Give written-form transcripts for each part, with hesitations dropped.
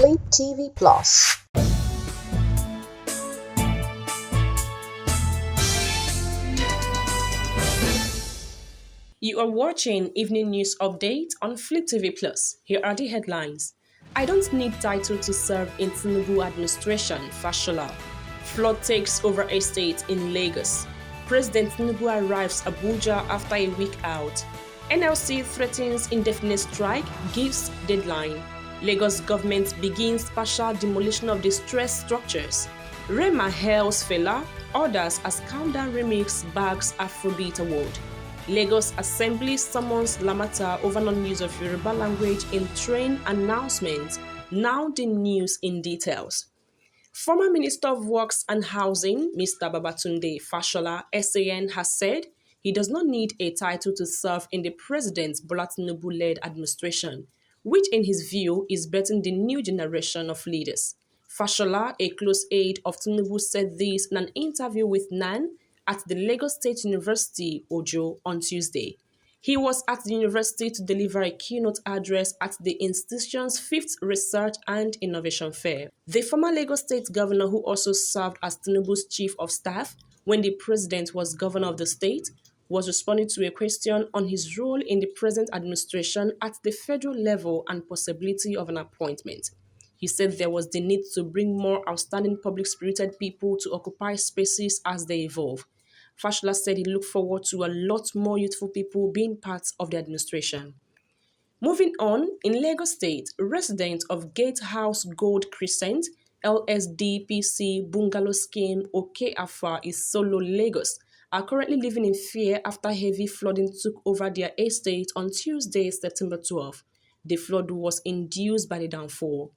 Faith TV Plus. You are watching Evening News Update on Flip TV Plus. Here are the headlines. I don't need title to serve in Tinubu administration, Fashola. Flood takes over estate in Lagos. President Tinubu arrives Abuja after a week out. NLC threatens indefinite strike, gives deadline. Lagos government begins partial demolition of distressed structures. Rema hails Fela, orders as Countdown Remix bags Afrobeat Award. Lagos Assembly summons Lamata over non-use of Yoruba language in train announcement. Now the news in details. Former Minister of Works and Housing, Mr. Babatunde Fashola, SAN, has said he does not need a title to serve in the President Bola Tinubu-led administration, which in his view is betting the new generation of leaders. Fashola, a close aide of Tinubu, said this in an interview with NAN at the Lagos State University, Ojo, on Tuesday. He was at the university to deliver a keynote address at the institution's 5th Research and Innovation Fair. The former Lagos State governor, who also served as Tinubu's chief of staff when the president was governor of the state, was responding to a question on his role in the present administration at the federal level and possibility of an appointment. He said there was the need to bring more outstanding public-spirited people to occupy spaces as they evolve. Fashola said he looked forward to a lot more youthful people being part of the administration. Moving on, in Lagos State, residents of Gatehouse Gold Crescent, LSDPC bungalow scheme Oke-Afa is Solo, Lagos, are currently living in fear after heavy flooding took over their estate on Tuesday, September 12. The flood was induced by the downfall.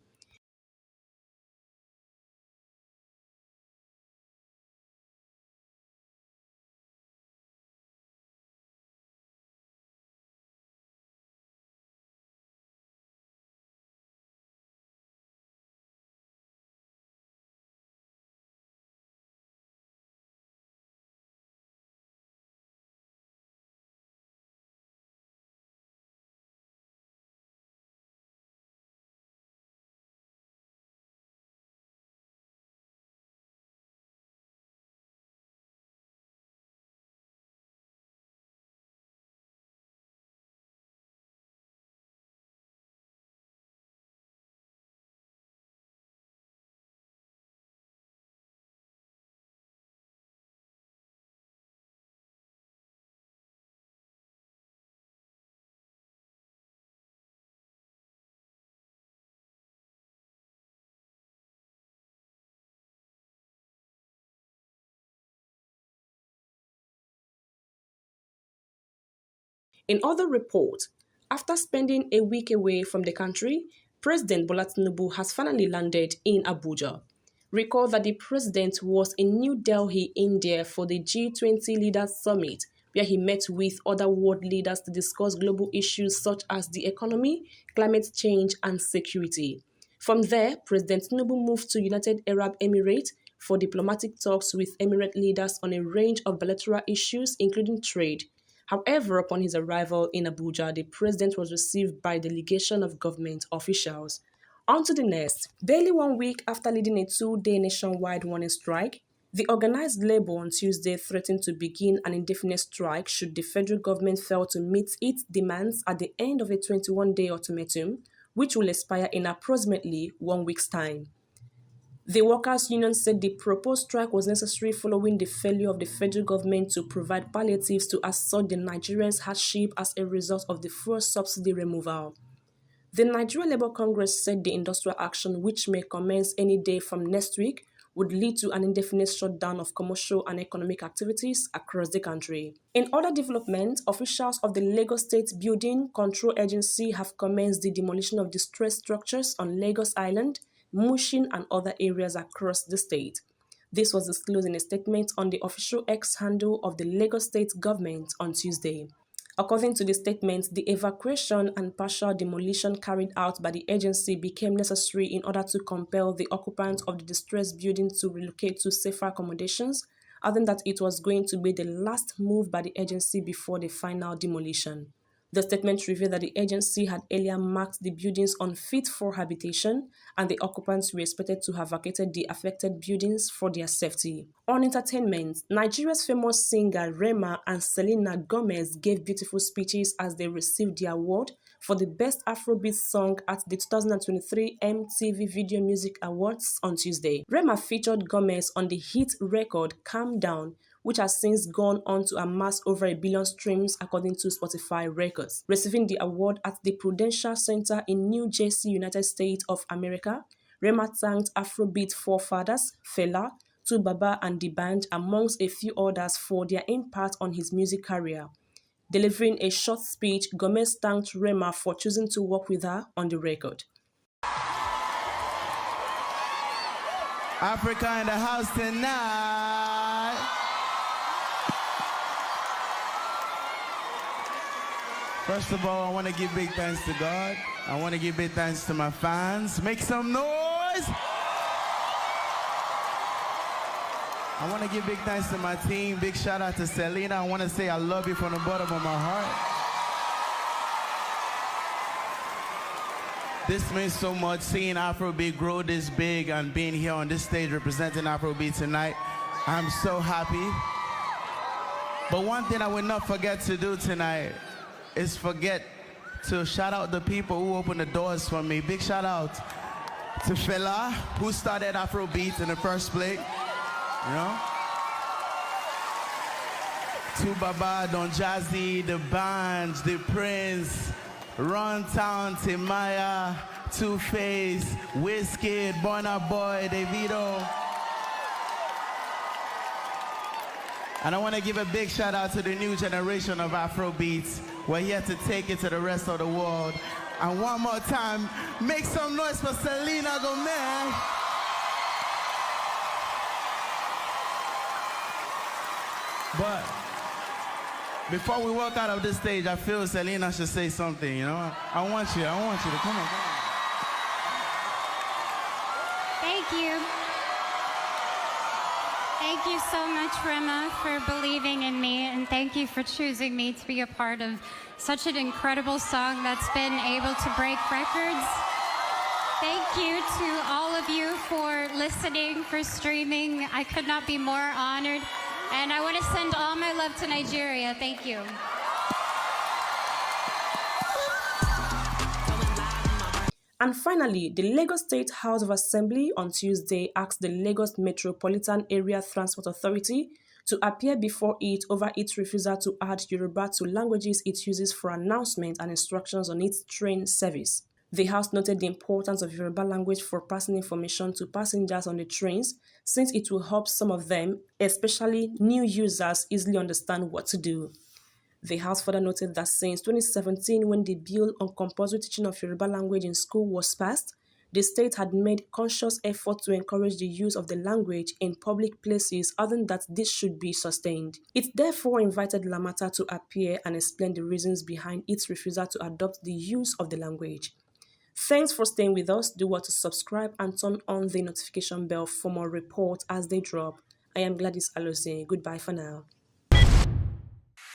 In other reports, after spending a week away from the country, President Bola Tinubu has finally landed in Abuja. Recall that the president was in New Delhi, India for the G20 Leaders Summit, where he met with other world leaders to discuss global issues such as the economy, climate change, and security. From there, President Tinubu moved to United Arab Emirates for diplomatic talks with Emirate leaders on a range of bilateral issues, including trade. However, upon his arrival in Abuja, the president was received by a delegation of government officials. On to the next. Barely 1 week after leading a 2-day nationwide warning strike, the organized labor on Tuesday threatened to begin an indefinite strike should the federal government fail to meet its demands at the end of a 21-day ultimatum, which will expire in approximately 1 week's time. The workers' union said the proposed strike was necessary following the failure of the federal government to provide palliatives to assuage the Nigerians' hardship as a result of the fuel subsidy removal. The Nigerian Labour Congress said the industrial action, which may commence any day from next week, would lead to an indefinite shutdown of commercial and economic activities across the country. In other development, officials of the Lagos State Building Control Agency have commenced the demolition of distressed structures on Lagos Island, Mushin, and other areas across the state. This was disclosed in a statement on the official X handle of the Lagos State government on Tuesday. According to the statement, the evacuation and partial demolition carried out by the agency became necessary in order to compel the occupants of the distressed building to relocate to safer accommodations, adding that it was going to be the last move by the agency before the final demolition. The statement revealed that the agency had earlier marked the buildings unfit for habitation and the occupants were expected to have vacated the affected buildings for their safety. On entertainment, Nigeria's famous singer Rema and Selena Gomez gave beautiful speeches as they received the award for the Best Afrobeat Song at the 2023 MTV Video Music Awards on Tuesday. Rema featured Gomez on the hit record Calm Down, which has since gone on to amass over 1 billion streams according to Spotify Records. Receiving the award at the Prudential Center in New Jersey, United States of America, Rema thanked Afrobeat forefathers, Fela, Baba and the band, amongst a few others, for their impact on his music career. Delivering a short speech, Gomez thanked Rema for choosing to work with her on the record. Africa in the house tonight. First of all, I want to give big thanks to God. I want to give big thanks to my fans. Make some noise. I want to give big thanks to my team. Big shout out to Selena. I want to say I love you from the bottom of my heart. This means so much, seeing Afrobeat grow this big and being here on this stage representing Afrobeat tonight. I'm so happy. But one thing I will not forget to do tonight is forget to shout out the people who opened the doors for me. Big shout out to Fela, who started Afrobeat in the first place. You know? To Baba, Don Jazzy, the band, the Prince, Runtown, Timaya, Two-Face, Wizkid, Burna Boy, Davido. And I want to give a big shout out to the new generation of Afrobeats. We're here to take it to the rest of the world. And one more time, make some noise for Selena Gomez. But before we walk out of this stage, I feel Selena should say something, you know? I want you to come on. Thank you. Thank you so much, Rema, for believing in me, and thank you for choosing me to be a part of such an incredible song that's been able to break records. Thank you to all of you for listening, for streaming. I could not be more honored. And I want to send all my love to Nigeria. Thank you. And finally, the Lagos State House of Assembly on Tuesday asked the Lagos Metropolitan Area Transport Authority to appear before it over its refusal to add Yoruba to languages it uses for announcements and instructions on its train service. The House noted the importance of Yoruba language for passing information to passengers on the trains, since it will help some of them, especially new users, easily understand what to do. The House further noted that since 2017, when the bill on compulsory teaching of Yoruba language in school was passed, the state had made conscious effort to encourage the use of the language in public places, other that this should be sustained. It therefore invited Lamata to appear and explain the reasons behind its refusal to adopt the use of the language. Thanks for staying with us. Do what to subscribe and turn on the notification bell for more reports as they drop. I am Gladys Alose. Goodbye for now.